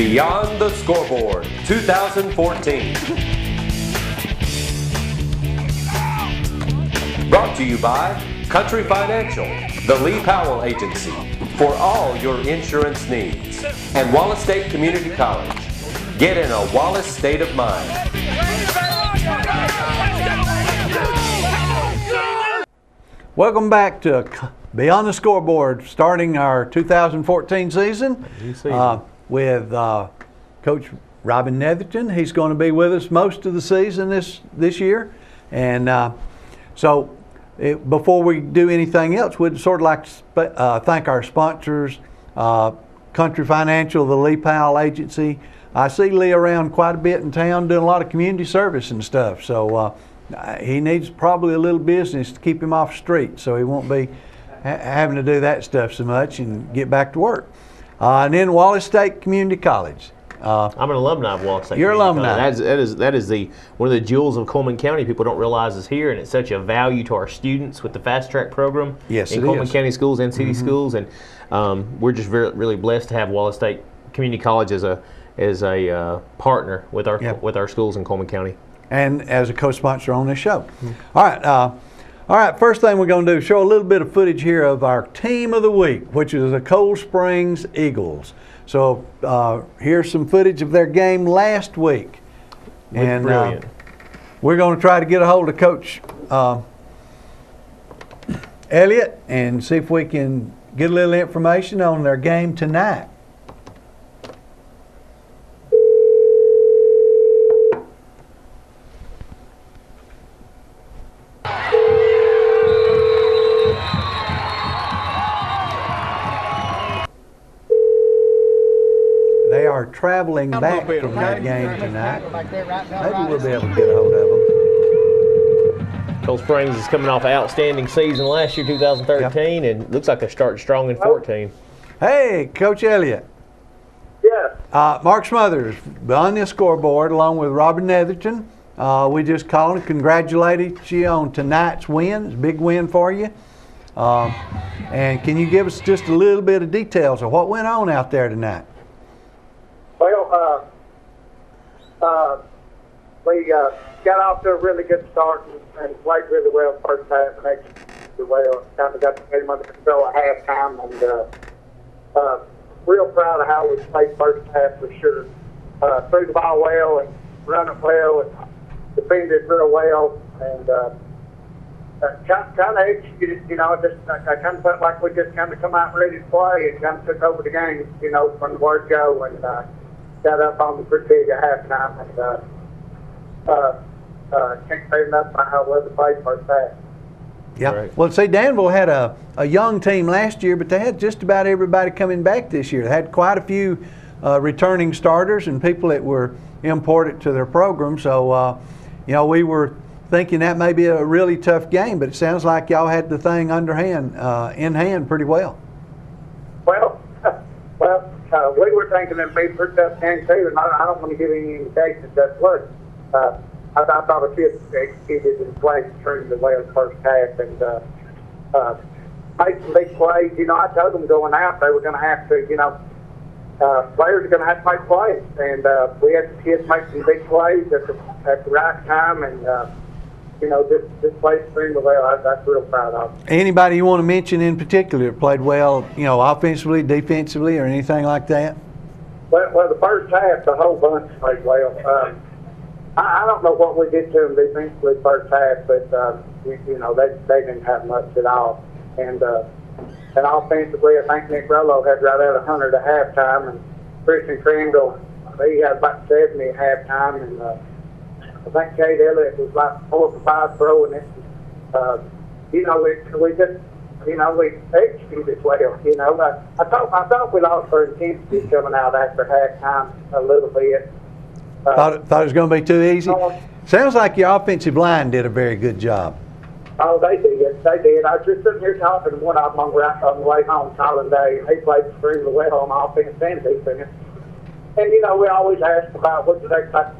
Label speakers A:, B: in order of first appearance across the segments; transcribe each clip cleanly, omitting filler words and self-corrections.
A: Beyond the Scoreboard 2014. Brought to you by Country Financial, the Lee Powell Agency, for all your insurance needs, and Wallace State Community College. Get in a Wallace state of mind.
B: Welcome back to Beyond the Scoreboard, starting our 2014 season with Coach Robin Netherton. He's going to be with us most of the season this year. And before we do anything else, we'd sort of like to thank our sponsors, Country Financial, the Lee Powell Agency. I see Lee around quite a bit in town doing a lot of community service and stuff. So he needs probably a little business to keep him off the street, so he won't be having to do that stuff so much and get back to work. And then Wallace State Community College.
C: I'm an alumni of Wallace State.
B: You're alumni.
C: That is one of the jewels of Coleman County. People don't realize is here, and it's such a value to our students with the fast track program in Coleman County schools and city schools. And we're just really blessed to have Wallace State Community College as a partner with our schools in Coleman County,
B: and as a co-sponsor on this show. All right. First thing we're going to do is show a little bit of footage here of our team of the week, which is the Cold Springs Eagles. So here's some footage of their game last week. And
C: brilliant.
B: We're going to try to get a hold of Coach Elliott and see if we can get a little information on their game tonight. They are traveling back from that game tonight. Maybe we'll be able to get a hold of them.
C: Cold Springs is coming off an outstanding season last year, 2013, and looks like they're starting strong in 14.
B: Hey, Coach Elliott.
D: Yes.
B: Mark Smothers on the Scoreboard along with Robin Netherton. We just called and congratulated you on tonight's win. It's a big win for you. And can you give us just a little bit of details of what went on out there tonight?
D: Well, we got off to a really good start and played really well first half and executed well. Kind of got the game under control at halftime, and real proud of how we played first half for sure. Threw the ball well and run it well and defended real well, and kind of executed. I kind of felt like we just kind of come out ready to play and kind of took over the game, from the word go, and got up on the pretty big at halftime, and can't say enough about how well they played first half.
B: Yeah.
C: Right.
B: Well, see, Danville had a young team last year, but they had just about everybody coming back this year. They had quite a few returning starters and people that were important to their program. So, we were thinking that may be a really tough game, but it sounds like y'all had the thing in hand pretty well.
D: We were thinking it'd be a pretty tough game too, and I don't want to give any indications that was. I thought the kids executed and played extremely well the first half, and made some big plays. I told them going out they were going to have to, players are going to have to make plays, and we had the kids make some big plays at the right time, and this played extremely well. That's real proud of.
B: Anybody you want to mention in particular that played well, offensively, defensively, or anything like that?
D: Well, the first half, the whole bunch played well. I don't know what we did to them defensively first half, but they didn't have much at all. And offensively, I think Nick Rollo had right at 100 at halftime, and Christian Crandall, he had about 70 at halftime, and I think Kate Elliott was like 4 for 5 throwing it. We executed well. I thought we lost our intensity coming out after halftime a little bit.
B: Thought it was going to be too easy? Sounds like your offensive line did a very good job.
D: Oh, they did. They did. I was just sitting here talking to one of them on the way home, Colin Day. He played extremely well on offense and defense. And, we always ask about what you think about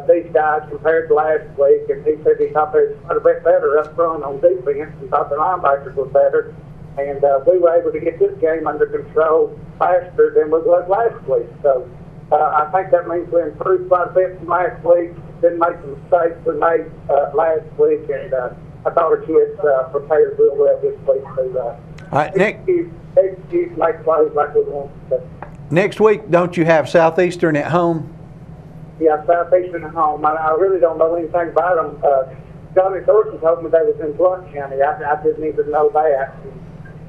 D: these guys compared to last week. And he said he thought they were quite a bit better up front on defense and thought the linebackers were better. and we were able to get this game under control faster than we was last week. So I think that means we improved quite a bit from last week. Didn't make the mistakes we made last week, and I thought our kids prepared real well this week to
B: all right,
D: execute, make plays like we want to.
B: Next week, don't you have Southeastern at home?
D: Yeah, Southeastern at home. I really don't know anything about them. Johnny Thornton told me they was in Blount County. I didn't even know that.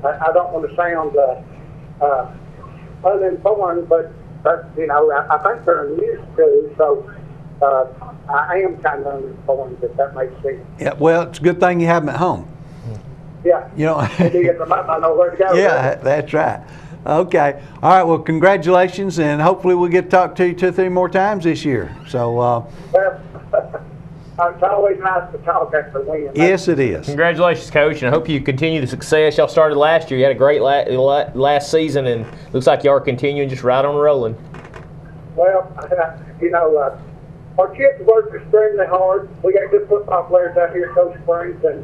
D: I don't want to sound uninformed, but you know, I think they're in youth too. So I am kind of uninformed, if that makes sense.
B: Yeah. Well, it's a good thing you have them at home.
D: Yeah.
B: You know.
D: If you get them up, I know where to go.
B: Yeah, that's right. Okay. All right. Well, congratulations, and hopefully we'll get to talk to you 2 or 3 more times this year. So.
D: Well, it's always nice to talk after winning.
B: Yes, it is.
C: Congratulations, Coach, and I hope you continue the success y'all started last year. You had a great last season, and looks like y'all are continuing just right on rolling.
D: Well, you know, our kids work extremely hard. We got good football players out here at Coach Springs, and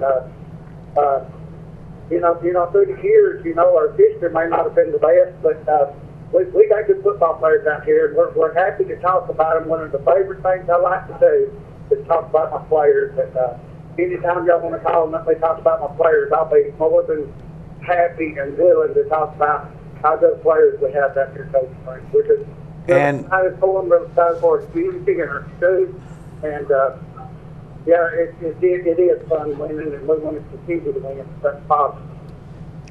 D: you know, through the years, you know, our history may not have been the best, but we got good football players out here, and we're happy to talk about them. One of the favorite things I like to do is talk about my players. And anytime y'all want to call and let me talk about my players, I'll be more than happy and willing to talk about how good players we have out here at Coach Springs, which is really excited for them, really excited for our community and our schools. And yeah, it is fun winning, and we want to continue to win. That's possible.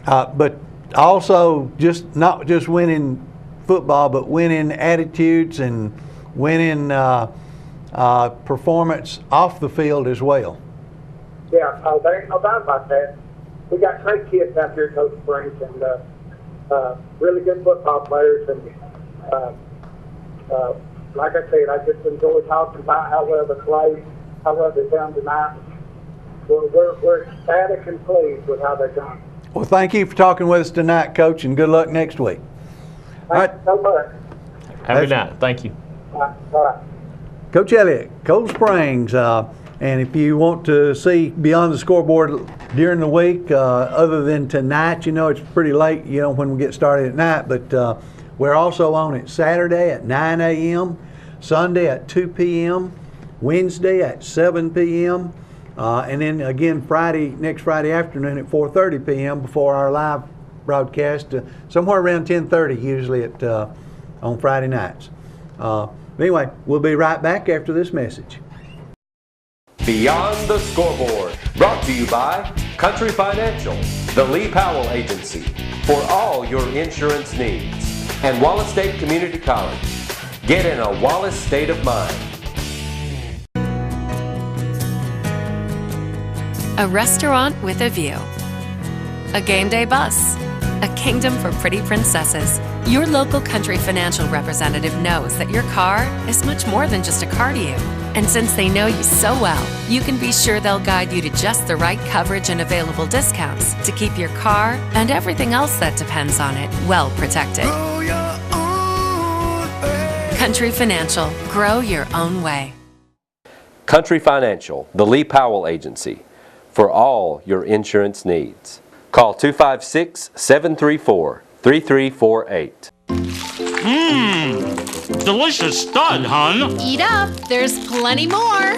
B: But also, not just winning football, but winning attitudes and winning performance off the field as well.
D: Yeah, there ain't no doubt about that. We got great kids out here at Coach Springs, and really good football players. And like I said, I just enjoy talking about how well they played, how well they've done tonight. We're ecstatic and pleased with how they've done.
B: Well, thank you for talking with us tonight, Coach, and good luck next week.
D: Thank you so much.
C: Have a good night. Thank you.
D: All right.
B: Coach Elliott, Cold Springs, and if you want to see Beyond the Scoreboard during the week, other than tonight, you know, it's pretty late, you know, when we get started at night, but we're also on it Saturday at 9 a.m., Sunday at 2 p.m., Wednesday at 7 p.m., and then again next Friday afternoon at 4:30 p.m. before our live broadcast, somewhere around 10:30 usually on Friday nights. Anyway, we'll be right back after this message.
A: Beyond the Scoreboard, brought to you by Country Financial, the Lee Powell Agency, for all your insurance needs, and Wallace State Community College. Get in a Wallace state of mind.
E: A restaurant with a view. A game day bus. A kingdom for pretty princesses. Your local Country Financial representative knows that your car is much more than just a car to you. And since they know you so well, you can be sure they'll guide you to just the right coverage and available discounts to keep your car and everything else that depends on it well protected. Country Financial. Grow your own way.
A: Country Financial, the Lee Powell Agency, for all your insurance needs. Call 256-734-3348.
F: Delicious stud, hun.
G: Eat up, there's plenty more.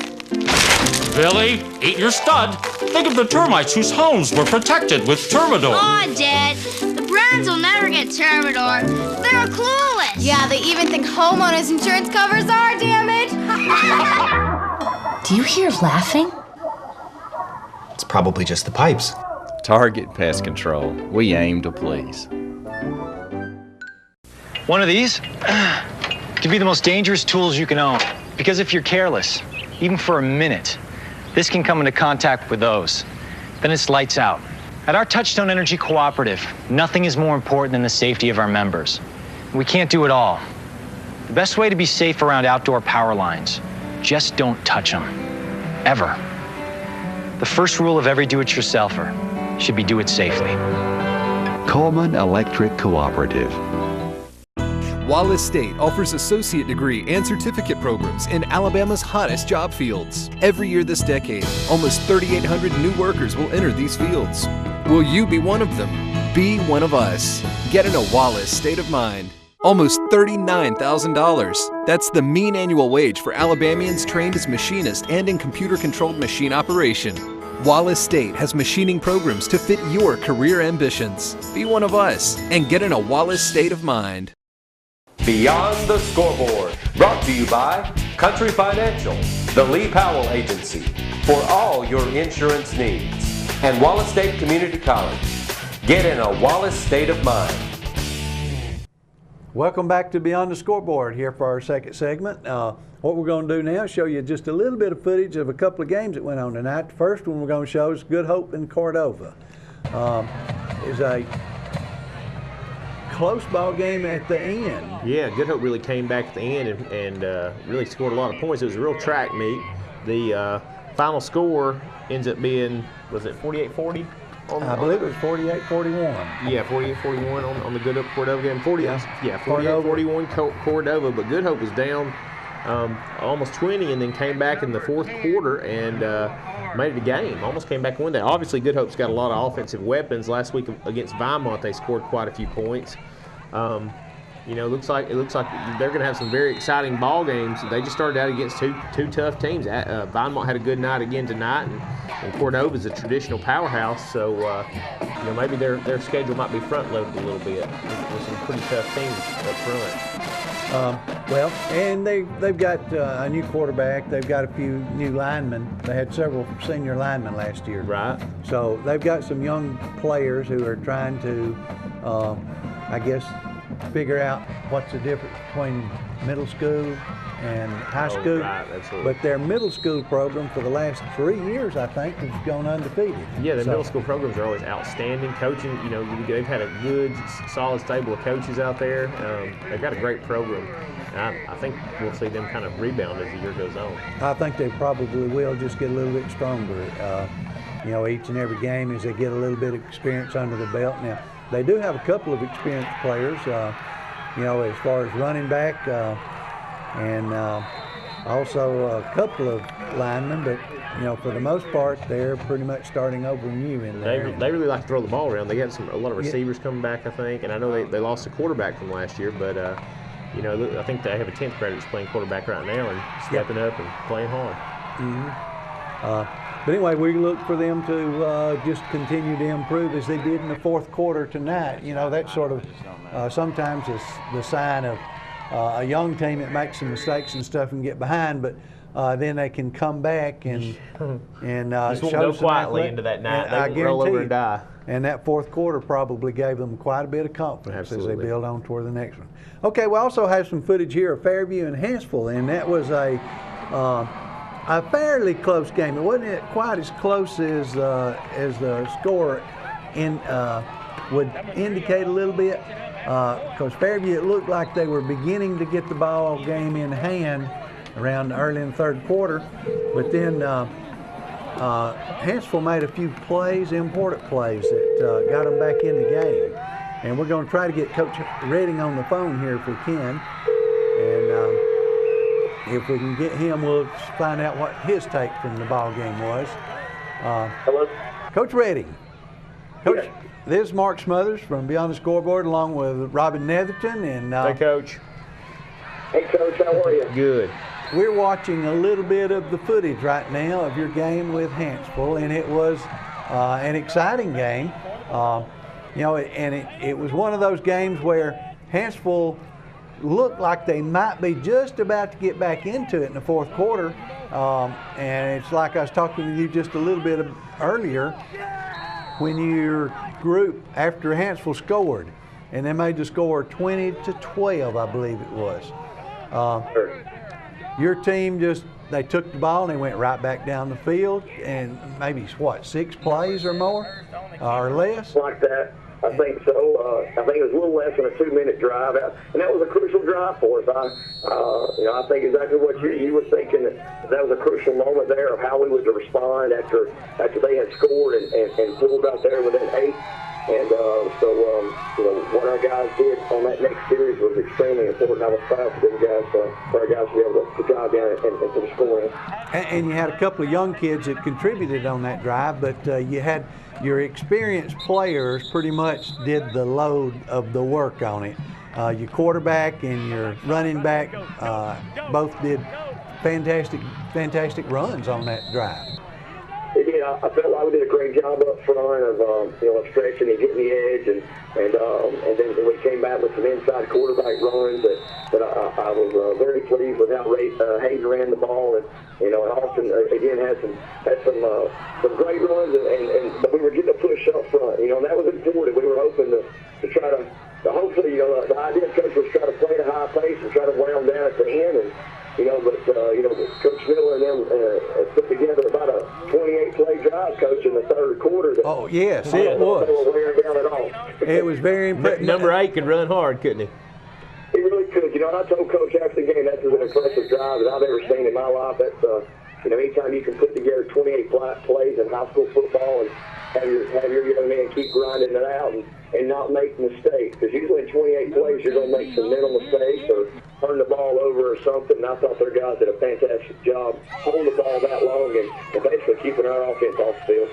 F: Billy, eat your stud. Think of the termites whose homes were protected with Termidor.
G: Aw, Dad, the Browns will never get Termidor. They're clueless. Yeah, they even think homeowners insurance covers our damage.
H: Do you hear laughing?
I: It's probably just the pipes.
J: Target Pest Control. We aim to please.
K: One of these can be the most dangerous tools you can own. Because if you're careless, even for a minute, this can come into contact with those. Then it's lights out. At our Touchstone Energy Cooperative, nothing is more important than the safety of our members. We can't do it all. The best way to be safe around outdoor power lines, just don't touch them. Ever. The first rule of every do-it-yourselfer should be do it safely.
L: Coleman Electric Cooperative.
M: Wallace State offers associate degree and certificate programs in Alabama's hottest job fields. Every year this decade, almost 3,800 new workers will enter these fields. Will you be one of them? Be one of us. Get in a Wallace state of mind. Almost $39,000. That's the mean annual wage for Alabamians trained as machinists and in computer-controlled machine operation. Wallace State has machining programs to fit your career ambitions. Be one of us and get in a Wallace state of mind.
A: Beyond the Scoreboard, brought to you by Country Financial, the Lee Powell Agency, for all your insurance needs, and Wallace State Community College. Get in a Wallace state of mind.
B: Welcome back to Beyond the Scoreboard here for our second segment. What we're going to do now is show you just a little bit of footage of a couple of games that went on tonight. The first one we're going to show is Good Hope in Cordova. It's a close ball game at the end.
C: Yeah, Good Hope really came back at the end and really scored a lot of points. It was a real track meet. The final score ends up being, was it 48-40?
B: I believe it was 48-41.
C: Yeah, 48-41 on the Good Hope Cordova game. 48-41 Cordova, but Good Hope was down almost 20 and then came back in the fourth quarter and made it a game. Almost came back and won that. Obviously, Good Hope's got a lot of offensive weapons. Last week against Vinemont, they scored quite a few points. You know, it looks like they're going to have some very exciting ball games. They just started out against two tough teams. Vinemont had a good night again tonight, and Cordova is a traditional powerhouse. So, you know, maybe their schedule might be front loaded a little bit with some pretty tough teams up front.
B: Well, and they've got a new quarterback. They've got a few new linemen. They had several senior linemen last year.
C: Right.
B: So they've got some young players who are trying to, I guess, figure out what's the difference between middle school and high school.
C: Right, absolutely.
B: But their middle school program for the last 3 years, I think, has gone undefeated.
C: Yeah, the middle school programs are always outstanding. Coaching, you know, they've had a good, solid stable of coaches out there. They've got a great program. I think we'll see them kind of rebound as the year goes on.
B: I think they probably will just get a little bit stronger. You know, each and every game as they get a little bit of experience under the belt. Now, they do have a couple of experienced players, you know, as far as running back and also a couple of linemen, but, you know, for the most part, they're pretty much starting over new in there.
C: They really like to throw the ball around. They got a lot of receivers coming back, I think, and I know they lost a quarterback from last year, but, you know, I think they have a 10th grader that's playing quarterback right now and stepping up and playing hard.
B: Mm-hmm. But anyway, we look for them to just continue to improve as they did in the fourth quarter tonight. You know, that's sort of sometimes is the sign of a young team that makes some mistakes and stuff and get behind, but then they can come back and
C: just won't go quietly into that night. They roll over and die.
B: And that fourth quarter probably gave them quite a bit of confidence as they build on toward the next one. Okay, we also have some footage here of Fairview and Hanceville, and that was a fairly close game. It wasn't quite as close as the score would indicate a little bit, because Fairview, it looked like they were beginning to get the ball game in hand around early in the third quarter, but then Hanceville made a few plays, important plays, that got them back in the game. And we're going to try to get Coach Redding on the phone here if we can. And if we can get him, we'll find out what his take from the ball game was.
D: Hello?
B: Coach Redding. Coach, yes. This is Mark Smothers from Beyond the Scoreboard along with Robin Netherton. And
C: hey, Coach.
D: Hey, Coach, how are you?
C: Good.
B: We're watching a little bit of the footage right now of your game with Hanceville, and it was an exciting game. You know, and it was one of those games where Hanceville looked like they might be just about to get back into it in the fourth quarter. And it's like I was talking to you just a little bit earlier, when your group, after Hanceville scored, and they made the score 20-12, I believe it was. Your team they took the ball and they went right back down the field, and maybe, what, 6 plays or more, or less?
D: Like that. I think so. I think it was a little less than a 2-minute drive, and that was a crucial drive for us. You know, I think exactly what you were thinking. That was a crucial moment there of how we were to respond after they had scored and pulled out there within 8. what our guys did on that next series was extremely important. I was proud for them guys, for our guys to be able to drive down and put a score in.
B: And you had a couple of young kids that contributed on that drive, but you had your experienced players pretty much did the load of the work on it. Your quarterback and your running back both did fantastic runs on that drive.
D: They did. I felt like we did a great job up front of stretching and getting the edge, and then we came back with some inside quarterback runs that I was very pleased with how Hayden ran the ball, and Austin again had some great runs, but we were getting a push up front. And that was important. We were hoping to try to hopefully the idea coach was try to play at a high pace and try to wear them down at the end, and Coach Miller and them put together about a 28-play drive, Coach, in the third quarter.
B: Oh, yes, it was.
D: They were wearing down at all.
B: It was very impressive.
C: Number 8 could run hard, couldn't he?
D: He really could. And I told Coach after the game, that's as an impressive drive that I've ever seen in my life. That's, anytime you can put together 28 plays in high school football and have your young man keep grinding it out and not make mistakes. Because usually in 28 plays, you're going to make some mental mistakes or turn the ball over or something. And I thought their guys did a fantastic job holding the ball that long and basically keeping our offense off the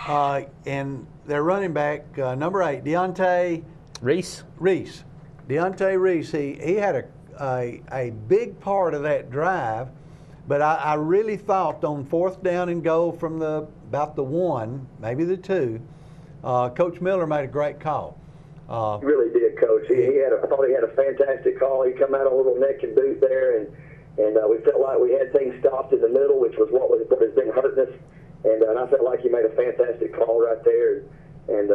D: field.
B: And their running back, number 8, Deontay
C: Reese.
B: Deontay Reese, he had a big part of that drive. But I really thought on 4th down and goal from about the 1, maybe the 2, Coach Miller made a great call.
D: He really did, Coach. I thought he had a fantastic call. He come out a little neck and boot there, and we felt like we had things stopped in the middle, which was what has been hurting us. And I felt like he made a fantastic call right there. And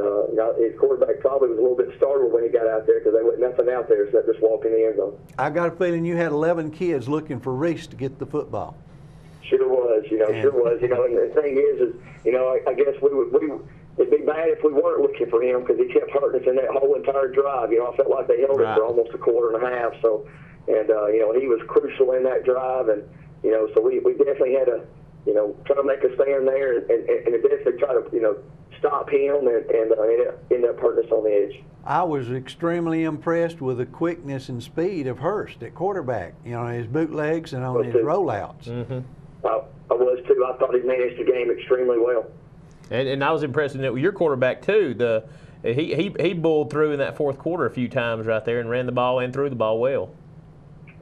D: his quarterback probably was a little bit startled when he got out there because there wasn't nothing out there except just walking in the end zone.
B: I got a feeling you had 11 kids looking for Reese to get the football.
D: Sure was, sure was. And the thing is I guess it'd be bad if we weren't looking for him because he kept hurting us in that whole entire drive. I felt like they held it for almost a quarter and a half. So, he was crucial in that drive, and so we definitely had to try to make a stand there and definitely try to stop him and end up hurting us on the edge.
B: I was extremely impressed with the quickness and speed of Hurst at quarterback, his bootlegs and on his rollouts.
C: Mm-hmm.
D: I was too. I thought he managed the game extremely well. And
C: I was impressed with your quarterback too. He bulled through in that 4th quarter a few times right there and ran the ball and threw the ball well.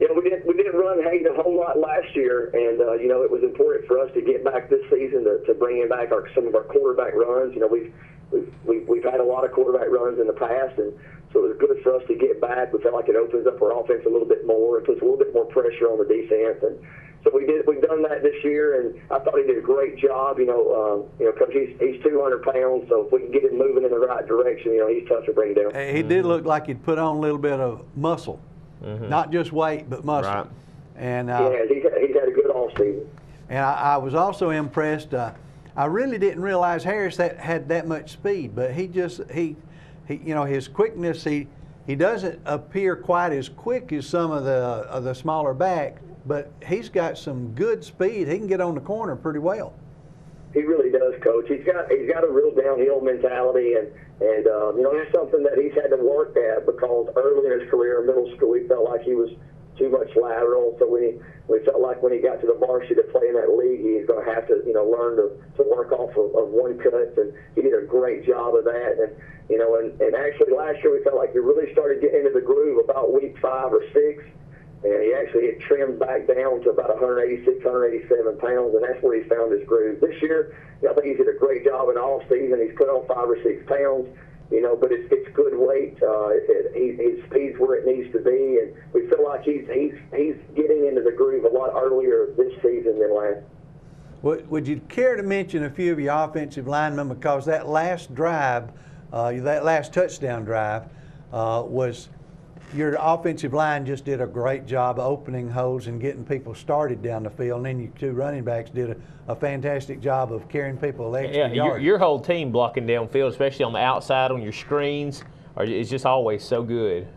D: Yeah, we didn't run Hayden a whole lot last year, and it was important for us to get back this season to bring in back some of our quarterback runs. We've had a lot of quarterback runs in the past, and so it was good for us to get back. We felt like it opens up our offense a little bit more and puts a little bit more pressure on the defense, and so we've done that this year, and I thought he did a great job. Coach, he's 200 pounds, so if we can get him moving in the right direction, he's tough to bring down.
B: He did look like he'd put on a little bit of muscle. Mm-hmm. Not just weight, but muscle.
C: Right.
B: And
D: he's had a good offseason.
B: And I was also impressed. I really didn't realize Harris had that much speed, but he his quickness. He doesn't appear quite as quick as some of the smaller backs, but he's got some good speed. He can get on the corner pretty well.
D: He really does, Coach. He's got a real downhill mentality, and it's something that he's had to work at because early in his career, middle school, he felt like he was too much lateral. So we felt like when he got to the varsity to play in that league, he's going to have to learn to work off of one cuts, and he did a great job of that. And actually last year we felt like he really started getting into the groove about week 5 or 6. And he actually had trimmed back down to about 186, 187 pounds, and that's where he found his groove. This year, I think he's did a great job in all season. He's put on 5 or 6 pounds, but it's good weight. His speed's where it needs to be, and we feel like he's getting into the groove a lot earlier this season than last.
B: Would you care to mention a few of your offensive linemen, because that last drive, that last touchdown drive, was your offensive line just did a great job opening holes and getting people started down the field, and then your 2 running backs did a fantastic job of carrying people extra yards.
C: Your whole team blocking downfield, especially on the outside on your screens, it's just always so good.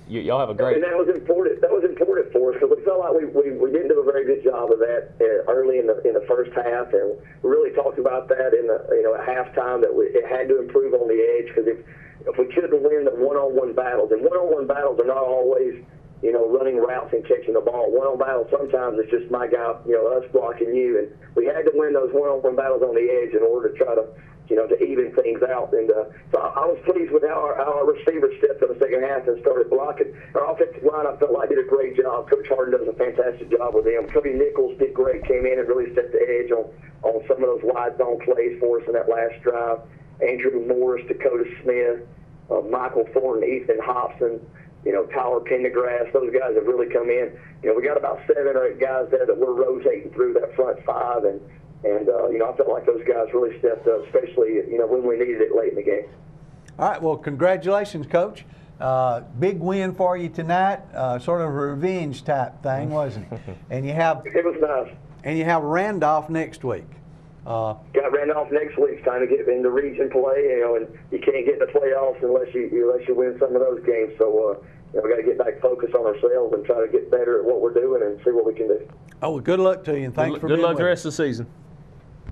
C: Y'all have a great.
N: And that was important. That was important for us because we felt like we didn't do a very good job of that early in the first half, and we really talked about that in the at halftime that it had to improve on the edge because if we couldn't win the one-on-one battles, and one-on-one battles are not always running routes and catching the ball. One-on-one battles sometimes it's just my guy, us blocking you, and we had to win those one-on-one battles on the edge in order to try to to even things out. And so I was pleased with how our receivers stepped in the second half and started blocking. Our offensive line, I felt like, did a great job. Coach Harden does a fantastic job with them. Cody Nichols did great, came in and really set the edge on some of those wide zone plays for us in that last drive. Andrew Morris, Dakota Smith, Michael Thornton, Ethan Hobson, Tyler Pendergrass, those guys have really come in. We got about 7 or 8 guys there that we're rotating through that front 5, and I felt like those guys really stepped up, especially, when we needed it late in the game.
B: All right, well, congratulations, Coach. Big win for you tonight, sort of a revenge type thing, wasn't it? And you have
N: it was nice.
B: And you have Randolph next week.
N: Got Randolph next week. It's time to get into region play, and you can't get in the playoffs unless you win some of those games. So we got to get back focused on ourselves and try to get better at what we're doing and see what we can do.
B: Oh, well, good luck to you, and thanks for being
C: good luck
B: with
C: the rest of the season.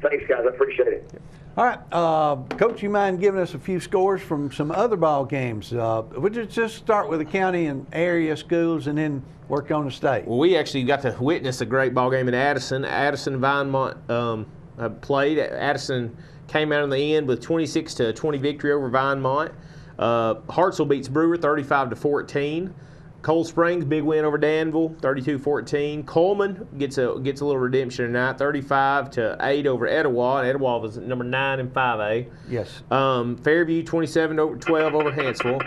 N: Thanks, guys. I appreciate it.
B: All right, Coach, you mind giving us a few scores from some other ball games? We'll just start with the county and area schools and then work on the state.
C: Well, we actually got to witness a great ball game in Addison. Addison-Vinemont played. Addison came out in the end with 26-20 victory over Vinemont. Hartsville beats Brewer 35-14. Cold Springs, big win over Danville, 32-14. Coleman gets a little redemption tonight, 35-8 over Etowah. Etowah was number 9 in 5A.
B: Yes.
C: Fairview 27-12 over Hanceville.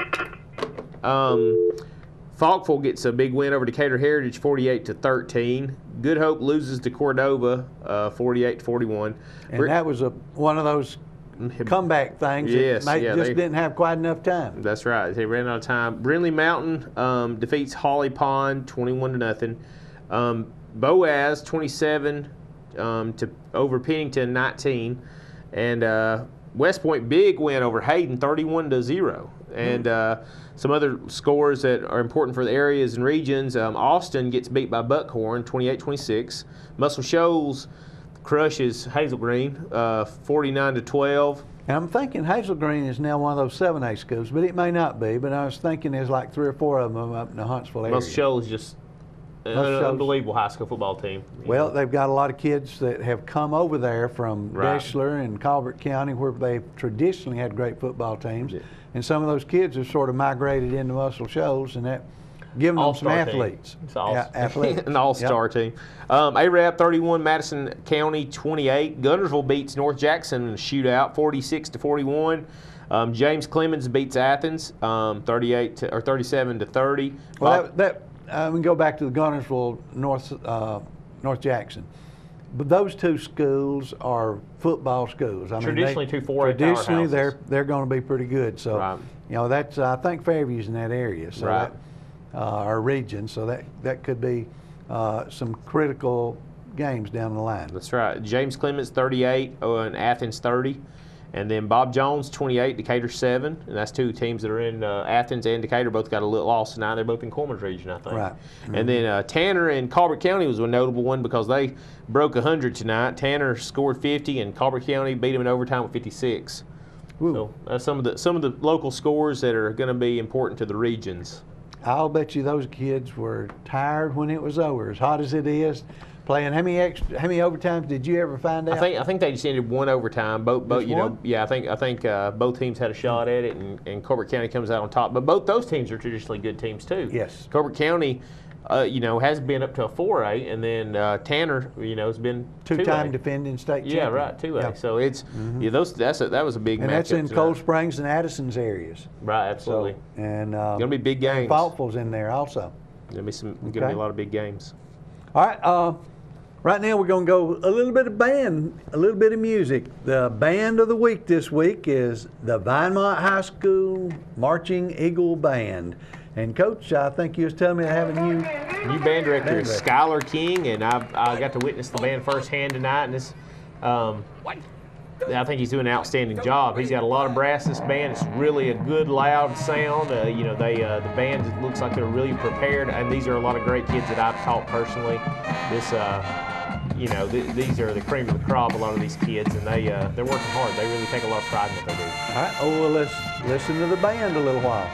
C: Falkville gets a big win over Decatur Heritage, 48-13. Good Hope loses to Cordova, 48-41.
B: And that was one of those comeback things.
C: Yes,
B: they didn't have quite enough time.
C: That's right. They ran out of time. Brindley Mountain defeats Holly Pond 21-0. Boaz 27 over Pennington 19, and West Point big win over Hayden 31-0. And some other scores that are important for the areas and regions. Austin gets beat by Buckhorn 28-26. Muscle Shoals crushes Hazel Green 49-12.
B: And I'm thinking Hazel Green is now one of those 7A schools, but it may not be. But I was thinking there's like 3 or 4 of them up in the Huntsville area.
C: Muscle Shoals just an unbelievable high school football team.
B: Well, they've got a lot of kids that have come over there from Deschler and Colbert County, where they've traditionally had great football teams. Yeah. And some of those kids have sort of migrated into Muscle Shoals, and that giving them some athletes.
C: It's an all-star team. Arab 31, Madison County 28. Guntersville beats North Jackson in a shootout, 46-41. James Clemens beats Athens, 37-30.
B: Well, we can go back to the Guntersville North Jackson. But those 2 schools are football schools.
C: Traditionally, 2 4A
B: traditionally they're going to be pretty good. So that's I think Fairview's in that area. So that, our region. So that could be some critical games down the line.
C: That's right. James Clemens 38 and Athens 30. And then Bob Jones, 28, Decatur 7. And that's 2 teams that are in Athens and Decatur. Both got a little loss tonight. They're both in Coleman's region, I think.
B: Right. Mm-hmm.
C: And then Tanner and Colbert County was a notable one because they broke 100 tonight. Tanner scored 50, and Colbert County beat them in overtime with 56. Ooh. So that's some of the local scores that are going to be important to the regions.
B: I'll bet you those kids were tired when it was over. As hot as it is, playing how many overtimes did you ever find out?
C: I think they just ended 1 overtime. Both I think both teams had a shot at it, and Colbert County comes out on top. But both those teams are traditionally good teams too.
B: Yes.
C: Colbert County, has been up to a 4A, and then Tanner, has been
B: 2-time defending state champion.
C: Yeah, right, 2A. Yeah. So it's that was a big matchup.
B: And that's in Cold Springs and Addison's areas.
C: Right, absolutely.
B: So, and
C: gonna be big games.
B: Falkville's in there also.
C: Gonna be a lot of big games.
B: All right. Right now we're going to go a little bit of music. The band of the week this week is the Vinemont High School Marching Eagle Band. And Coach, I think you was telling me to have a new
C: band director is Skylar King, and I got to witness the band firsthand tonight. And this, I think he's doing an outstanding job. He's got a lot of brass in this band. It's really a good, loud sound. You know, the band looks like they're really prepared, and these are a lot of great kids that I've taught personally. This, you know, these are the cream of the crop. A lot of these kids, and they're working hard. They really take a lot of pride in what they do.
B: All right. Oh, well, let's listen to the band a little while.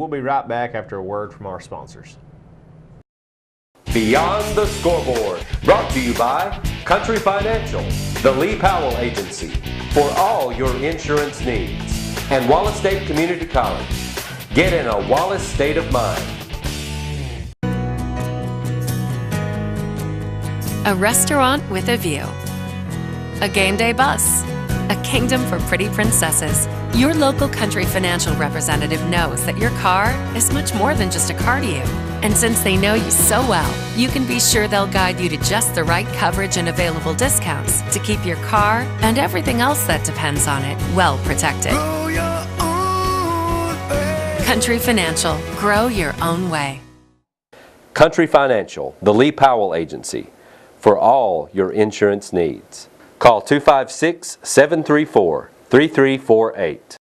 C: We'll be right back after a word from our sponsors.
A: Beyond the Scoreboard, brought to you by Country Financial, the Lee Powell Agency, for all your insurance needs, and Wallace State Community College. Get in a Wallace state of mind.
E: A restaurant with a view. A game day bus. A kingdom for pretty princesses. Your local Country Financial representative knows that your car is much more than just a car to you. And since they know you so well, you can be sure they'll guide you to just the right coverage and available discounts to keep your car and everything else that depends on it well protected. Country Financial. Grow your own way.
A: Country Financial, the Lee Powell Agency, for all your insurance needs. Call 256-734-3348.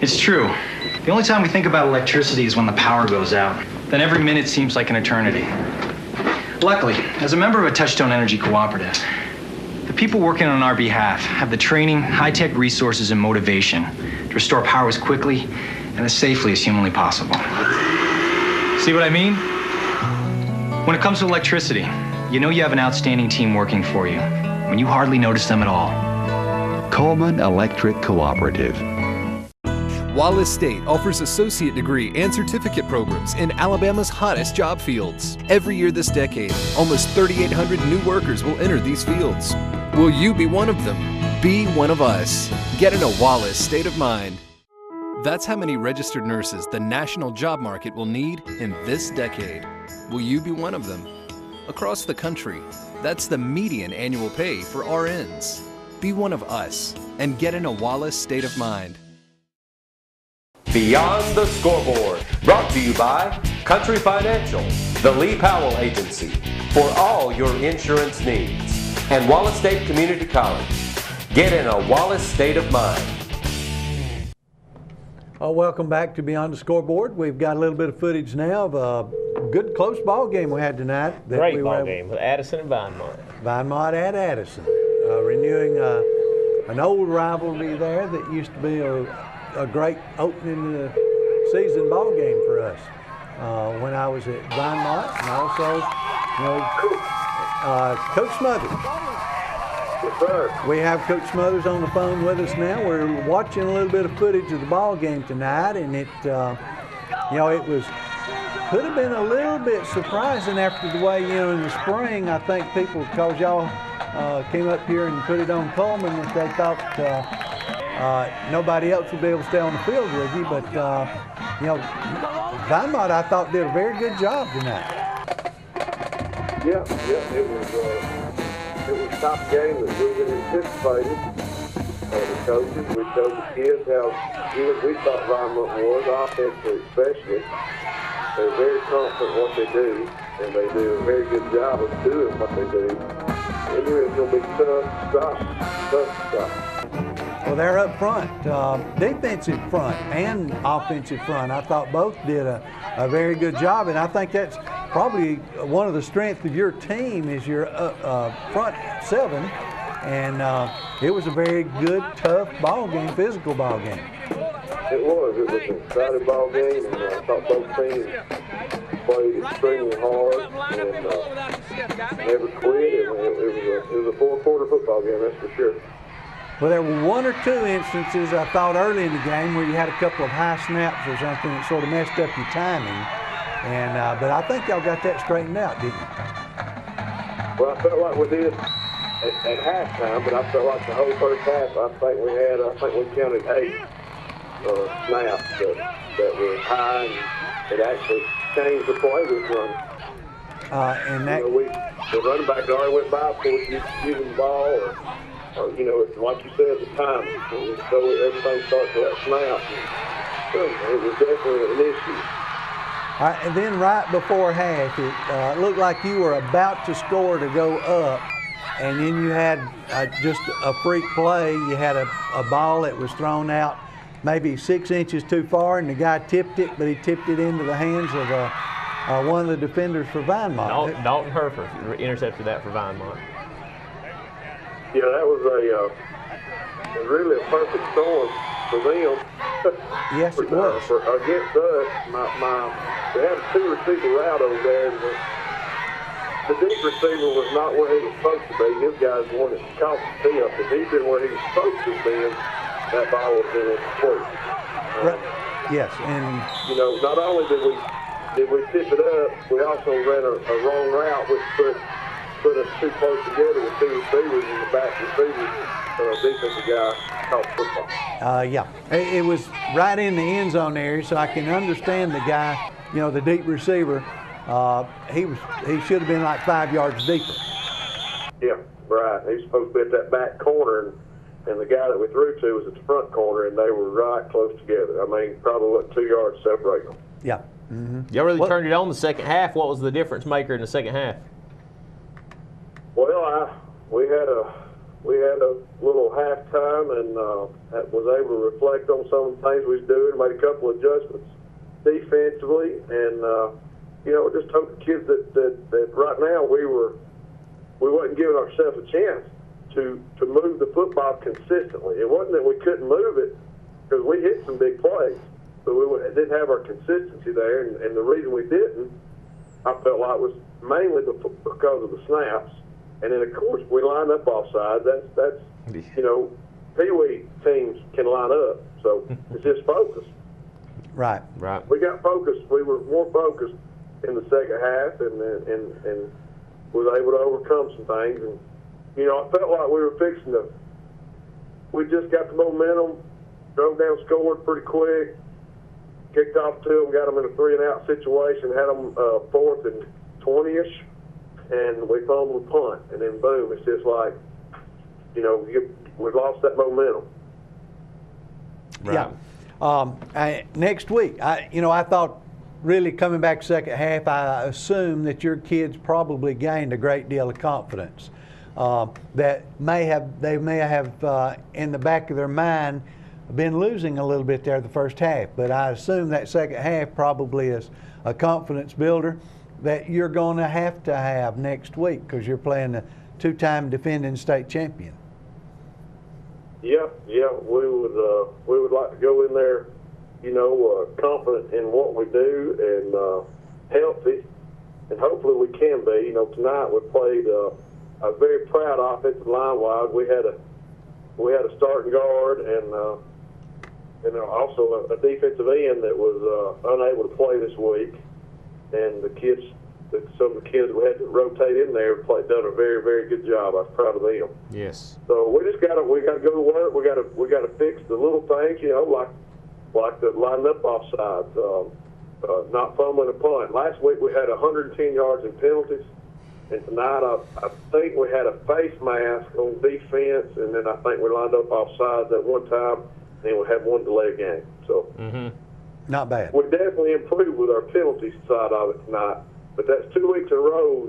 K: It's true. The only time we think about electricity is when the power goes out. Then every minute seems like an eternity. Luckily, as a member of a Touchstone Energy cooperative, the people working on our behalf have the training, high-tech resources, and motivation to restore power as quickly and as safely as humanly possible. See what I mean? When it comes to electricity, you know you have an outstanding team working for you when you hardly notice them at all.
L: Coleman Electric Cooperative.
M: Wallace State offers associate degree and certificate programs in Alabama's hottest job fields. Every year this decade, almost 3,800 new workers will enter these fields. Will you be one of them? Be one of us. Get in a Wallace state of mind. That's how many registered nurses the national job market will need in this decade. Will you be one of them? Across the country, that's the median annual pay for RNs. Be one of us and get in a Wallace state of mind.
A: Beyond the Scoreboard, brought to you by Country Financial, the Lee Powell Agency, for all your insurance needs, and Wallace State Community College. Get in a Wallace state of mind.
B: Welcome back to Beyond the Scoreboard. We've got a little bit of footage now of a good close ball game we had tonight.
C: Great ball game with Addison and Vinemont.
B: Vinemont at Addison, renewing an old rivalry there that used to be a great opening the season ball game for us when I was at Vinemont, and also, Coach Smothers.
D: Yes, sir.
B: We have Coach Smothers on the phone with us now. We're watching a little bit of footage of the ball game tonight, and it could have been a little bit surprising after the way, in the spring, I think people, because y'all came up here and put it on Coleman, that they thought nobody else would be able to stay on the field with you, but Vinemont, I thought, did a very good job tonight.
D: Yeah, it was a top game that we had anticipated. The coaches, we showed the kids how good we thought Vinemont was, offensively especially. They're very confident in what they do, and they do a very good job of doing what they do. And it's going to be tough stuff.
B: Well, they're up front, defensive front and offensive front. I thought both did a very good job, and I think that's probably one of the strengths of your team is your front seven. And it was a very good, tough ball game, physical ball game.
D: It was an exciting ball game, and I thought both teams played extremely hard and never quit. It was a four-quarter football game, that's for sure.
B: Well, there were one or two instances, I thought, early in the game where you had a couple of high snaps or something that sort of messed up your timing. And but I think y'all got that straightened out, didn't you?
D: Well, I felt like we did at halftime, but I felt like the whole first half, I think we counted 8 snaps that were high, and it actually changed the play we run.
B: And that
D: the running back already went by before using the ball, or it's like you said, the time. So everything starts with that snap. It was definitely an issue.
B: All right, and then right before half, it looked like you were about to score to go up, and then you had just a freak play. You had a ball that was thrown out maybe 6 inches too far, and the guy tipped it, but he tipped it into the hands of one of the defenders for Vinemont.
C: Dalton Herfer intercepted that for Vinemont.
D: Yeah, that was really a perfect storm for them.
B: Yes, it was.
D: Against us, we had a 2-receiver route over there, and the deep receiver was not where he was supposed to be. This guy's the one that caught the tip. If he'd been where he was supposed to be, that ball would have been incomplete.
B: Yes, and
D: you know, not only did we tip it up, we also ran a wrong route, which put us too close together with 2 receivers, and the back receiver, defensive guy, caught football.
B: Yeah, it was right in the end zone area, so I can understand the guy, you know, the deep receiver. He should have been like 5 yards deeper.
D: Yeah, right. He was supposed to be at that back corner, and the guy that we threw to was at the front corner, and they were right close together. I mean, probably 2 yards separating them.
B: Yeah. Mm-hmm.
C: Y'all really turned it on the second half. What was the difference maker in the second half?
D: Well, we had a little halftime, and was able to reflect on some of the things we was doing, made a couple of adjustments defensively, and you know, just told the kids that right now we wasn't giving ourselves a chance to move the football consistently. It wasn't that we couldn't move it, because we hit some big plays, but we didn't have our consistency there, and the reason we didn't, I felt like, was mainly because of the snaps. And then, of course, we lined up offside. That's you know, Pee-wee teams can line up, so it's just focus.
B: Right.
D: We got focused. We were more focused in the second half, and was able to overcome some things. And you know, I felt like we were fixing to. We just got the momentum, drove down, scored pretty quick, kicked off to them, got them in a 3-and-out situation, had them 4th and 20-ish. And we fumbled a punt, and then boom, it's just like, you know, we've lost that momentum.
B: Right. Yeah. Next week, I thought really coming back second half, I assumed that your kids probably gained a great deal of confidence. That they may have in the back of their mind been losing a little bit there the first half, but I assume that second half probably is a confidence builder that you're going to have next week, because you're playing a 2-time defending state champion.
D: Yeah, we would like to go in there, you know, confident in what we do and healthy, and hopefully we can be. You know, tonight we played a very proud offensive line wise. We had a starting guard and also a defensive end that was unable to play this week. And some of the kids we had to rotate in there done a very, very good job. I was proud of them.
C: Yes.
D: So we got to go to work. We got to fix the little things, you know, like the lining up offsides, not fumbling a punt. Last week we had 110 yards in penalties, and tonight I think we had a face mask on defense, and then I think we lined up offsides at one time, and then we had one delay game. So. Mm-hmm.
B: Not bad.
D: We definitely improved with our penalty side of it tonight, but that's 2 weeks in a row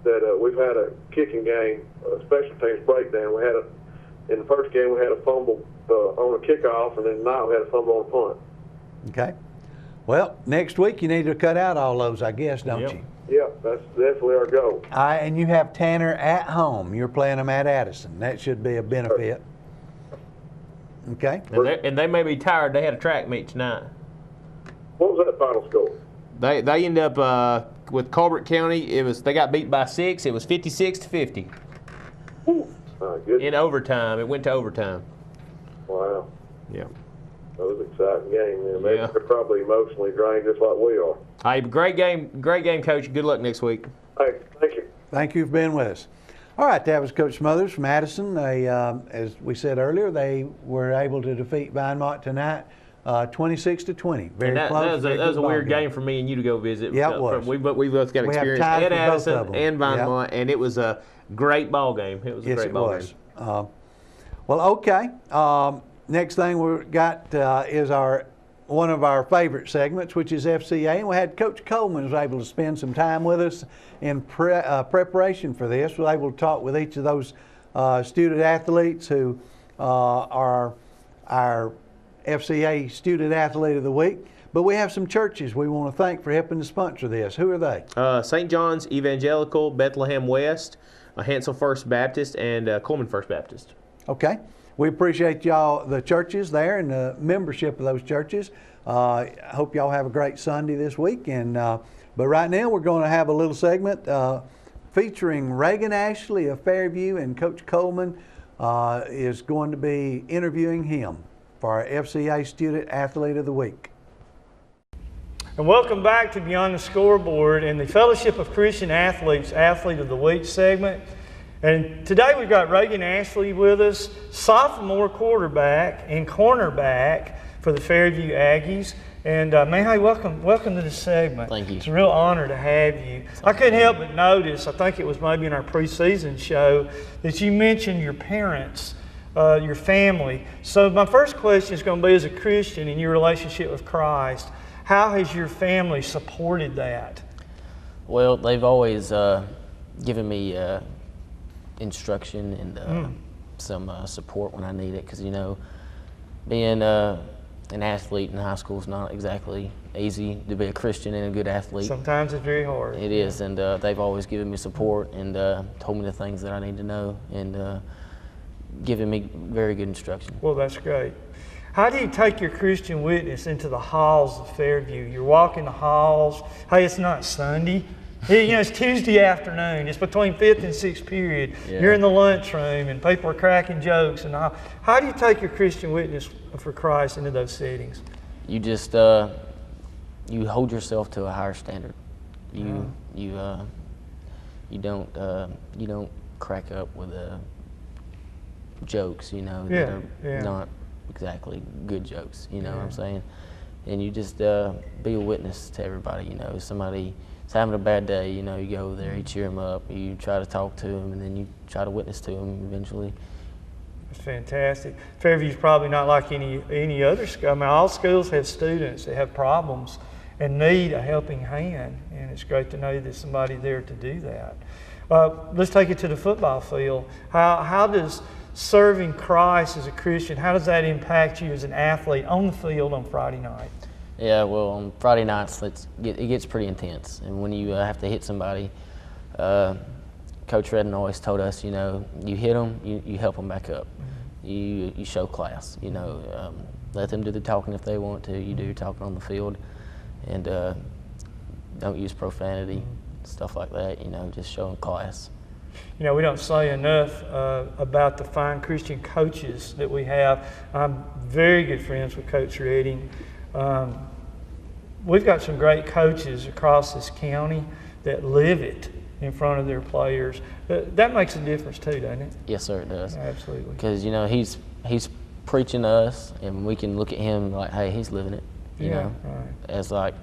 D: that we've had a kicking game, a special teams breakdown. We had in the first game we had a fumble on a kickoff, and then tonight we had a fumble on a punt.
B: Okay. Well, next week you need to cut out all those, I guess, don't you?
D: Yeah, that's definitely our goal.
B: And you have Tanner at home. You're playing them at Addison. That should be a benefit. Okay.
C: And they may be tired. They had a track meet tonight.
D: What was that final score?
C: They end up with Colbert County. They got beat by 6. It was 56-50. In overtime. It went to overtime.
D: Wow.
C: Yeah.
D: That was an exciting game, man. They're probably emotionally drained just like we are.
C: Hey, great game, Coach. Good luck next week.
D: Hey, thank you.
B: Thank you for being with us. All right, that was Coach Smothers from Addison. They, as we said earlier, they were able to defeat Vinemont tonight. 26-20. Very close.
C: That was a weird game for me and you to go visit.
B: Yeah, it was.
C: We both got experience at Addison and Vinemont, and it was a great ball game. It was a great ball game.
B: Well, okay. Next thing we got is our one of our favorite segments, which is FCA, and we had Coach Coleman was able to spend some time with us in preparation for this. We were able to talk with each of those student athletes who are our FCA Student Athlete of the Week. But we have some churches we want to thank for helping to sponsor this. Who are they?
C: St. John's Evangelical, Bethlehem West, Hansel First Baptist, and Coleman First Baptist.
B: Okay. We appreciate y'all, the churches there, and the membership of those churches. I hope y'all have a great Sunday this week. And but right now we're going to have a little segment featuring Reagan Ashley of Fairview, and Coach Coleman is going to be interviewing him for our FCA Student Athlete of the Week.
O: And welcome back to Beyond the Scoreboard and the Fellowship of Christian Athletes Athlete of the Week segment. And today we've got Reagan Ashley with us, sophomore quarterback and cornerback for the Fairview Aggies. And man, welcome to this segment.
C: Thank you.
O: It's a real honor to have you. I couldn't help but notice, I think it was maybe in our preseason show, that you mentioned your parents, your family. So my first question is going to be, as a Christian in your relationship with Christ, how has your family supported that?
P: Well, they've always given me instruction and some support when I need it, because, you know, being an athlete in high school is not exactly easy. To be a Christian and a good athlete,
O: sometimes it's very hard.
P: It is, and they've always given me support and told me the things that I need to know, and given me very good instruction.
O: Well, that's great. How do you take your Christian witness into the halls of Fairview? You're walking the halls. Hey, it's not Sunday. You know, it's Tuesday afternoon. It's between 5th and 6th period. Yeah. You're in the lunchroom and people are cracking jokes and all. How do you take your Christian witness for Christ into those settings?
P: You just you hold yourself to a higher standard. You don't crack up with jokes, you know, that are not exactly good jokes, you know what I'm saying? And you just be a witness to everybody, you know. Somebody is having a bad day, you know, you go over there, you cheer them up, you try to talk to them, and then you try to witness to them eventually.
O: That's fantastic. Fairview's probably not like any other school. I mean, all schools have students that have problems and need a helping hand, and it's great to know there's somebody there to do that. Let's take it to the football field. How does serving Christ as a Christian, how does that impact you as an athlete on the field on Friday night?
P: Yeah, well, on Friday nights, it gets pretty intense. And when you have to hit somebody, Coach Redden always told us, you know, you hit them, you help them back up. You show class, you know. Let them do the talking if they want to. You do your talking on the field. And don't use profanity, stuff like that, you know, just showing class.
O: You know, we don't say enough about the fine Christian coaches that we have. I'm very good friends with Coach Redding. We've got some great coaches across this county that live it in front of their players. That makes a difference too, doesn't it?
P: Yes, sir, it does.
O: Absolutely.
P: Because, you know, he's preaching to us, and we can look at him like, hey, he's living it, you know, right. As like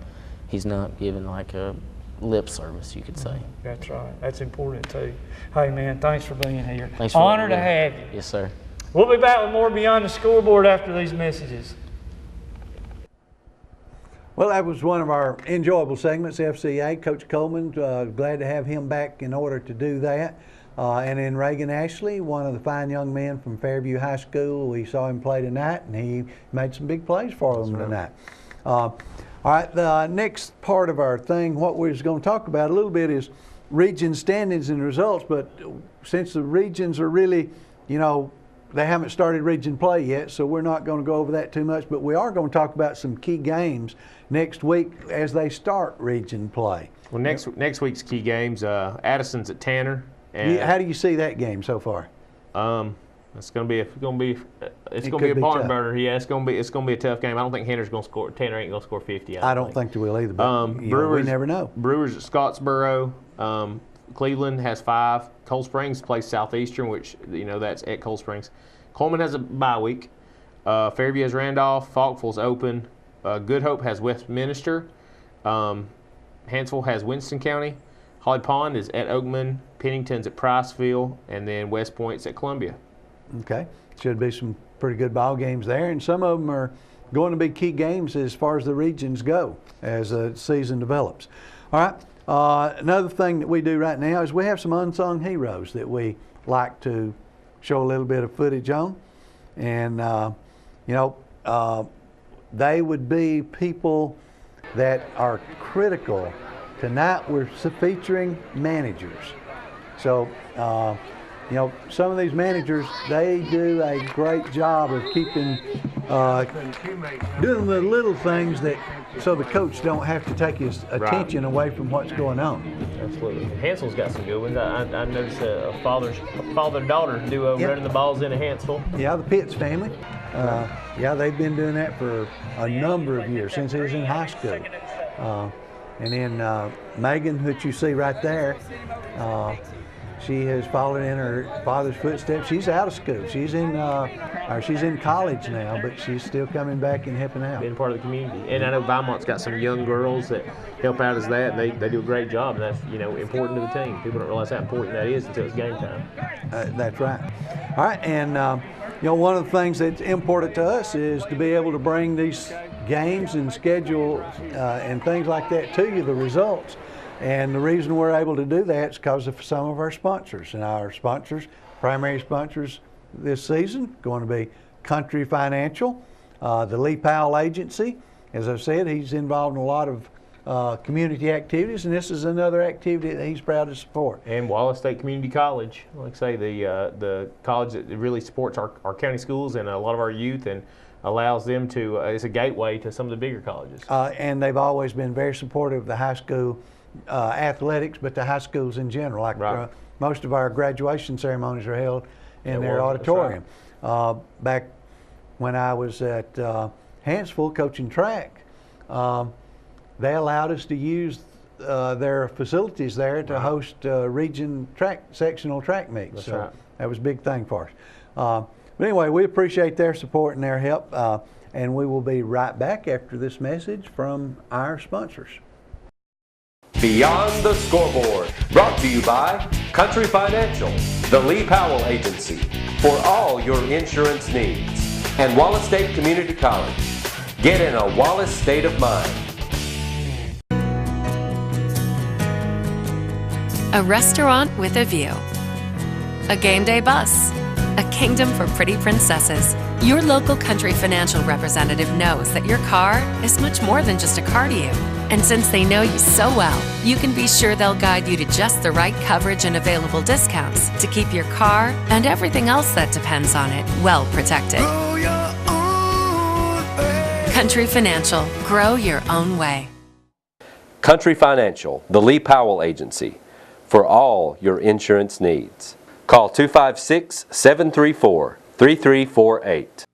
P: he's not giving like a lip service, you could say.
O: That's right. That's important too. Hey man, thanks for being here.
P: Thanks for
O: Honor to have you.
P: Yes, sir.
O: We'll be back with more Beyond the Scoreboard after these messages.
B: Well, that was one of our enjoyable segments, FCA. Coach Coleman, glad to have him back in order to do that. And then Reagan Ashley, one of the fine young men from Fairview High School. We saw him play tonight, and he made some big plays for them tonight. All right, the next part of our thing, what we're going to talk about a little bit is region standings and results. But since the regions are really, you know, they haven't started region play yet, so we're not going to go over that too much. But we are going to talk about some key games next week as they start region play.
C: Well, next week's key games, Addison's at Tanner. And
B: how do you see that game so far?
C: It's going to be a barn burner. Yeah, it's going to be a tough game. I don't think Tanner ain't going to score 50.
B: I don't think they will either. But we never know.
C: Brewers at Scottsboro. Cleveland has 5. Cold Springs plays Southeastern, which, you know, that's at Cold Springs. Coleman has a bye week. Fairview has Randolph. Falkville's open. Good Hope has Westminster. Hansville has Winston County. Holly Pond is at Oakman. Pennington's at Priceville. And then West Point's at Columbia.
B: Okay. Should be some pretty good ball games there. And some of them are going to be key games as far as the regions go as the season develops. All right, another thing that we do right now is we have some unsung heroes that we like to show a little bit of footage on. And, they would be people that are critical. Tonight we're featuring managers. So, some of these managers, they do a great job of keeping, doing the little things that, so the coach don't have to take his attention away from what's going on.
C: Absolutely. Hansel's got some good ones. I noticed a father-daughter duo running the balls into Hansel.
B: Yeah, the Pitts family. Yeah, they've been doing that for a number of years, since he was in high school. And then Megan, which you see right there, she has followed in her father's footsteps. She's out of school. She's in college now, but she's still coming back and helping out.
C: Being part of the community. And I know Vinemont's got some young girls that help out as that, and they do a great job, and that's important to the team. People don't realize how important that is until it's game time.
B: That's right. All right, and one of the things that's important to us is to be able to bring these games and schedule and things like that to you, the results. And the reason we're able to do that is because of some of our sponsors. And our sponsors, primary sponsors this season, going to be Country Financial, the Lee Powell Agency. As I've said, he's involved in a lot of community activities, and this is another activity that he's proud to support.
C: And Wallace State Community College, like I say, the college that really supports our county schools and a lot of our youth, and allows them to, it's a gateway to some of the bigger colleges.
B: And they've always been very supportive of the high school athletics, but the high schools in general. Like most of our graduation ceremonies are held in their auditorium. Back when I was at Hansville coaching track, they allowed us to use their facilities there to host sectional track meets. That was a big thing for us. But anyway, we appreciate their support and their help, and we will be right back after this message from our sponsors.
A: Beyond the Scoreboard, brought to you by Country Financial, the Lee Powell Agency, for all your insurance needs, and Wallace State Community College. Get in a Wallace state of mind.
E: A restaurant with a view. A game day bus. A kingdom for pretty princesses. Your local Country Financial representative knows that your car is much more than just a car to you. And since they know you so well, you can be sure they'll guide you to just the right coverage and available discounts to keep your car and everything else that depends on it well protected. Country Financial. Grow your own way.
A: Country Financial, the Lee Powell Agency, for all your insurance needs. Call 256-734-3348.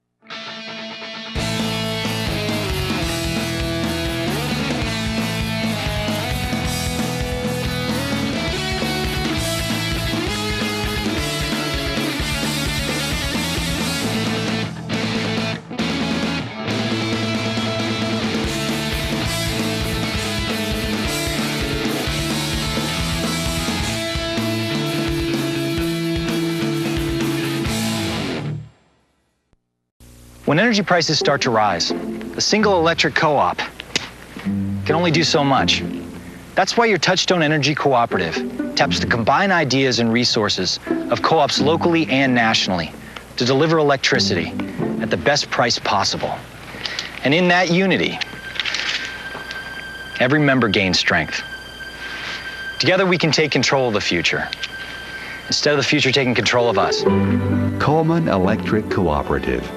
K: When energy prices start to rise, a single electric co-op can only do so much. That's why your Touchstone Energy Cooperative taps the combined ideas and resources of co-ops locally and nationally to deliver electricity at the best price possible. And in that unity, every member gains strength. Together we can take control of the future, instead of the future taking control of us.
L: Coleman Electric Cooperative.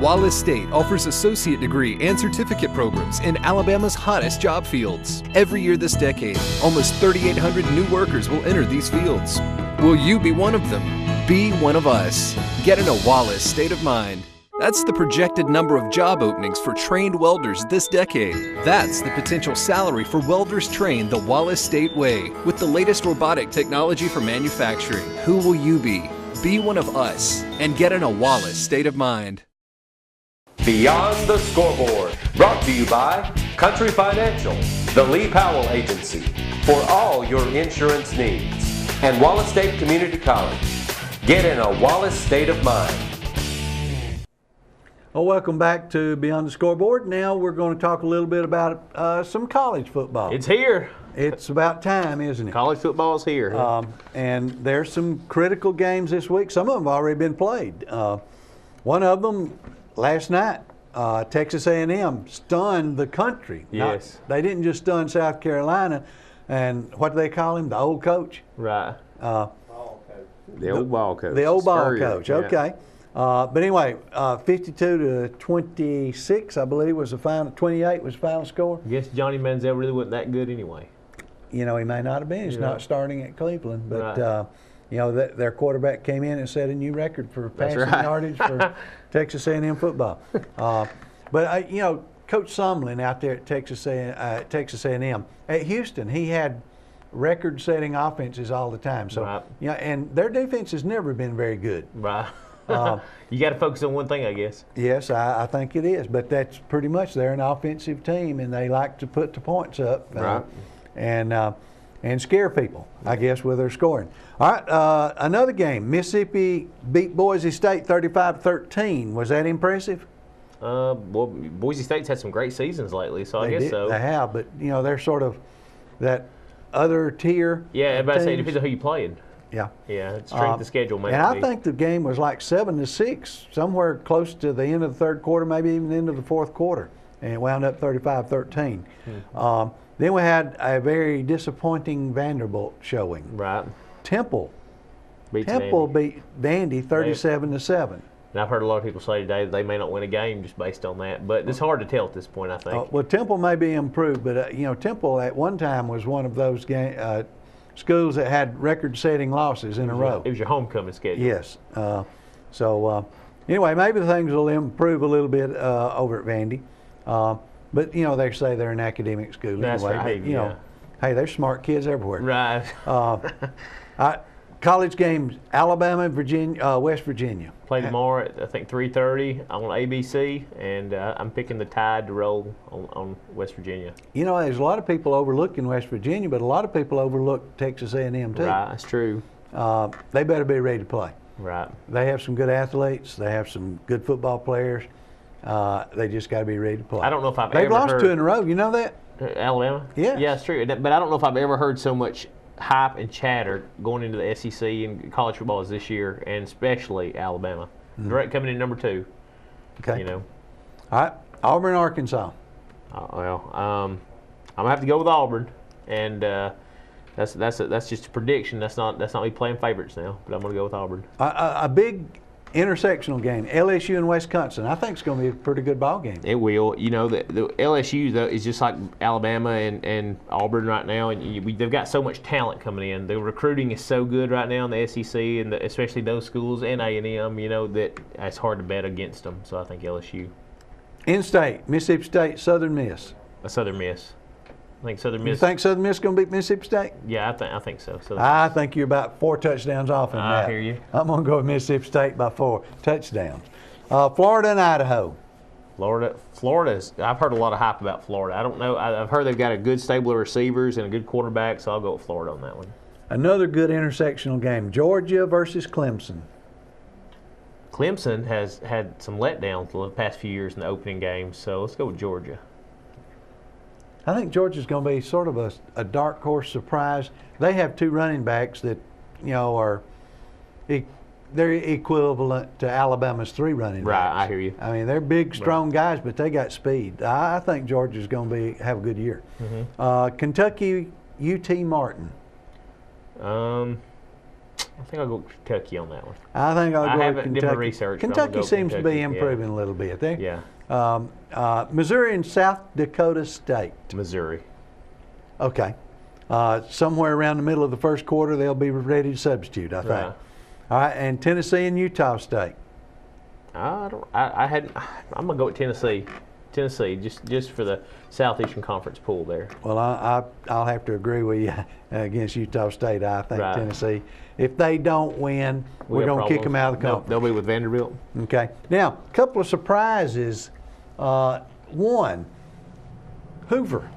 M: Wallace State offers associate degree and certificate programs in Alabama's hottest job fields. Every year this decade, almost 3,800 new workers will enter these fields. Will you be one of them? Be one of us. Get in a Wallace state of mind. That's the projected number of job openings for trained welders this decade. That's the potential salary for welders trained the Wallace State way with the latest robotic technology for manufacturing. Who will you be? Be one of us and get in a Wallace state of mind.
A: Beyond the Scoreboard, brought to you by Country Financial, the Lee Powell Agency, for all your insurance needs, and Wallace State Community College. Get in a Wallace state of mind.
B: Well, welcome back to Beyond the Scoreboard. Now we're going to talk a little bit about some college football.
C: It's here.
B: It's about time, isn't it?
C: College football is here.
B: And there's some critical games this week. Some of them have already been played. One of them last night, Texas A&M stunned the country.
C: Yes.
B: They didn't just stun South Carolina. And what do they call him? The old coach?
C: Right.
B: The
C: old ball coach.
B: The old ball
C: Spurrier,
B: coach.
C: yeah.
B: Okay. But anyway, 52-26, I believe, was the final. 28 was the final score.
C: I guess Johnny Manziel really wasn't that good anyway.
B: You know, he may not have been. He's not starting at Cleveland, but
C: Right.
B: you know, their quarterback came in and set a new record for passing yardage for Texas A&M football. But you know, Coach Sumlin out there at Texas A&M at Houston, he had record-setting offenses all the time. So you know, and their defense has never been very good.
C: Right. You got to focus on one thing, I guess.
B: Yes, I think it is. But that's pretty much they're an offensive team, and they like to put the points up.
C: Right.
B: And scare people, I guess, with their scoring. All right, another game. Mississippi beat Boise State 35-13. Was that impressive?
C: Well, Boise State's had some great seasons lately, so I guess so.
B: They have, but you know, they're sort of that other tier.
C: Yeah, everybody say it depends on who you played.
B: Yeah.
C: Yeah, strength of schedule, maybe.
B: And I think the game was like 7-6, somewhere close to the end of the third quarter, maybe even the end of the fourth quarter, and it wound up 35-13. Then we had a very disappointing Vanderbilt showing.
C: Right.
B: Temple
C: beat
B: Vandy 37-7.
C: And I've heard a lot of people say today that they may not win a game just based on that, but it's hard to tell at this point, I think.
B: Well, Temple may be improved, but you know, Temple at one time was one of those schools that had record-setting losses in a row.
C: It was your homecoming schedule.
B: Yes. Anyway, maybe things will improve a little bit over at Vandy. But, you know, they say they're an academic school
C: That's
B: anyway.
C: right.
B: But, you know, hey, there's smart kids everywhere.
C: Right.
B: College games, Alabama, Virginia, West Virginia.
C: Play tomorrow at, I think, 3:30 on ABC, and I'm picking the Tide to roll on West Virginia.
B: You know, there's a lot of people overlooking West Virginia, but a lot of people overlook Texas A&M too.
C: Right, that's true.
B: They better be ready to play.
C: Right.
B: They have some good athletes. They have some good football players. They just got to be ready to play.
C: I don't know if
B: They've lost 2 in a row. You know that?
C: Alabama?
B: Yeah.
C: Yeah, it's true. But I don't know if I've ever heard so much hype and chatter going into the SEC and college football as this year, and especially Alabama. Direct coming in number 2.
B: Okay.
C: You know.
B: All right. Auburn, Arkansas.
C: I'm gonna have to go with Auburn, and that's just a prediction. That's not me playing favorites now, but I'm gonna go with Auburn.
B: A big intersectional game, LSU and Wisconsin. I think it's going to be a pretty good ball game.
C: It will. You know, the LSU though is just like Alabama and Auburn right now, and they've got so much talent coming in. The recruiting is so good right now in the SEC, and especially those schools and A&M. You know that it's hard to bet against them. So I think LSU.
B: In-state, Mississippi State, Southern Miss.
C: A Southern Miss. I think Southern Miss.
B: You think Southern Miss is going to beat Mississippi State?
C: Yeah, I think so.
B: I think you're about 4 touchdowns off in that.
C: I hear you.
B: I'm going to go with Mississippi State by 4 touchdowns. Florida and Idaho.
C: Florida's. I've heard a lot of hype about Florida. I don't know. I've heard they've got a good stable of receivers and a good quarterback, so I'll go with Florida on that one.
B: Another good intersectional game, Georgia versus Clemson.
C: Clemson has had some letdowns the past few years in the opening games, so let's go with Georgia.
B: I think Georgia's going to be sort of a dark horse surprise. They have 2 running backs that, you know, are they're equivalent to Alabama's 3 running backs.
C: Right, I hear you.
B: I mean, they're big, strong guys, but they got speed. I think Georgia's going to have a good year. Kentucky, UT Martin.
C: I think I'll go with Kentucky on that one.
B: I think I'll go with Kentucky.
C: I haven't done my research.
B: Kentucky seems to be improving a little bit.
C: Yeah.
B: Missouri and South Dakota State.
C: Missouri.
B: Okay. Somewhere around the middle of the first quarter, they'll be ready to substitute, I think.
C: Right.
B: All right, and Tennessee and Utah State.
C: I'm gonna go with Tennessee. Tennessee, just for the Southeastern Conference pool there.
B: Well, I'll have to agree with you against Utah State. I think Tennessee, if they don't win, we're going to kick them out of the conference.
C: They'll be with Vanderbilt.
B: Okay. Now, a couple of surprises. One, Hoover.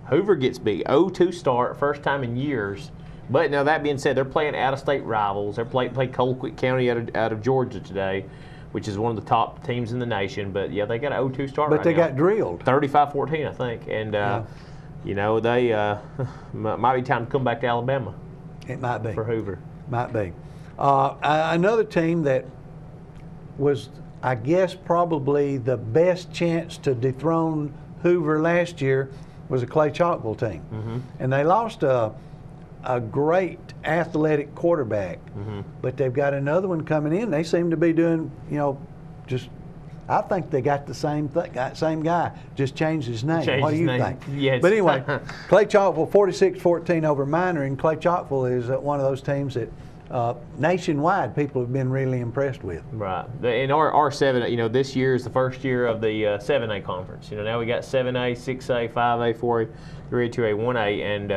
C: Hoover gets big. 0-2 start, first time in years. But now that being said, they're playing out-of-state rivals. They're playing Colquitt County out of Georgia today. which is one of the top teams in the nation. But yeah, they got an 0-2 start.
B: But they got drilled.
C: 35-14, I think, and you know, they might be time to come back to Alabama.
B: It might be
C: for Hoover.
B: Might be. Another team that was, I guess, probably the best chance to dethrone Hoover last year was a Clay Chalkville team. And they lost a great athletic quarterback, but they've got another one coming in. They seem to be doing, you know, just, I think they got the same guy, just changed his name. What do you think?
C: Yes.
B: But anyway, Clay Chalkville 46-14 over Minor, and Clay Chalkville is one of those teams that nationwide people have been really impressed with.
C: Right. In our 7, you know, this year is the first year of the 7A conference. You know, now we got 7A, 6A, 5A, 4A, 3A, 2A, 1A, and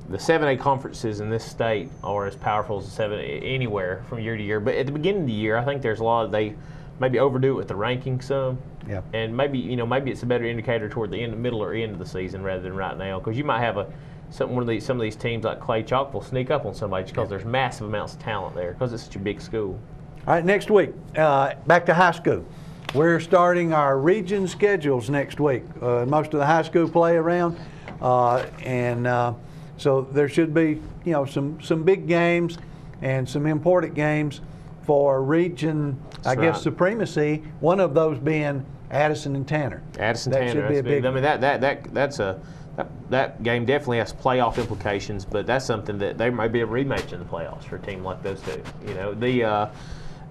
C: the 7A conferences in this state are as powerful as the 7A anywhere from year to year. But at the beginning of the year, I think there's a lot of, they maybe overdo it with the ranking some.
B: Yeah.
C: And maybe, you know, maybe it's a better indicator toward the middle or end of the season rather than right now, because you might have some of these teams like Clay Chalkville sneak up on somebody just because there's massive amounts of talent there because it's such a big school.
B: All right, next week, back to high school. We're starting our region schedules next week. Most of the high school play around, so there should be, you know, some big games and some important games for region, I guess, supremacy. One of those being Addison and Tanner.
C: Addison Tanner,
B: should be a big.
C: I mean, that game definitely has playoff implications, but that's something that there might be a rematch in the playoffs for a team like those two. You know, the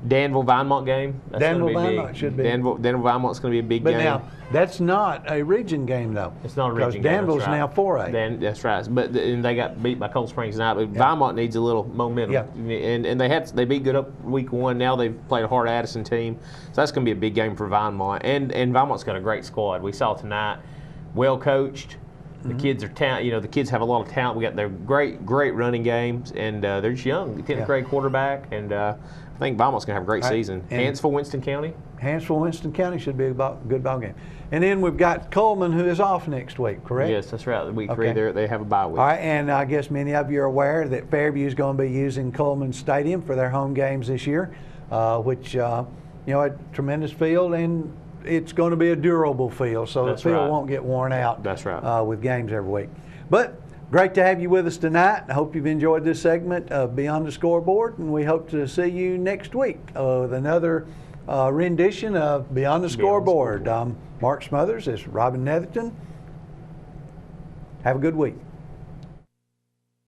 C: Danville-Vinemont game.
B: Danville-Vinemont should be.
C: Danville-Vinemont's going to be a big game.
B: But now, that's not a region game, though.
C: It's not a region game.
B: Because Danville's now 4A.
C: That's right. But and they got beat by Cold Springs tonight. But Vinemont needs a little momentum.
B: Yeah.
C: And they beat good up week 1. Now they've played a hard Addison team. So that's going to be a big game for Vinemont. And Vinemont's got a great squad. We saw tonight, well coached. The kids are talent. You know, the kids have a lot of talent. We got their great running games, and they're just young. The 10th grade quarterback, and I think Vinemont's going to have a great season. Hansville, Winston County.
B: Hansville, Winston County should be a good ball game. And then we've got Coleman, who is off next week, correct?
C: Yes, that's right. Week 3, they have a bye week.
B: All right, and I guess many of you are aware that Fairview is going to be using Coleman Stadium for their home games this year, which, you know, a tremendous field, and it's going to be a durable field, so the field won't get worn out.
C: That's right.
B: With games every week. But great to have you with us tonight. I hope you've enjoyed this segment of Beyond the Scoreboard, and we hope to see you next week with another rendition of Beyond the Scoreboard. Mark Smothers, it's Robin Netherton. Have a good week.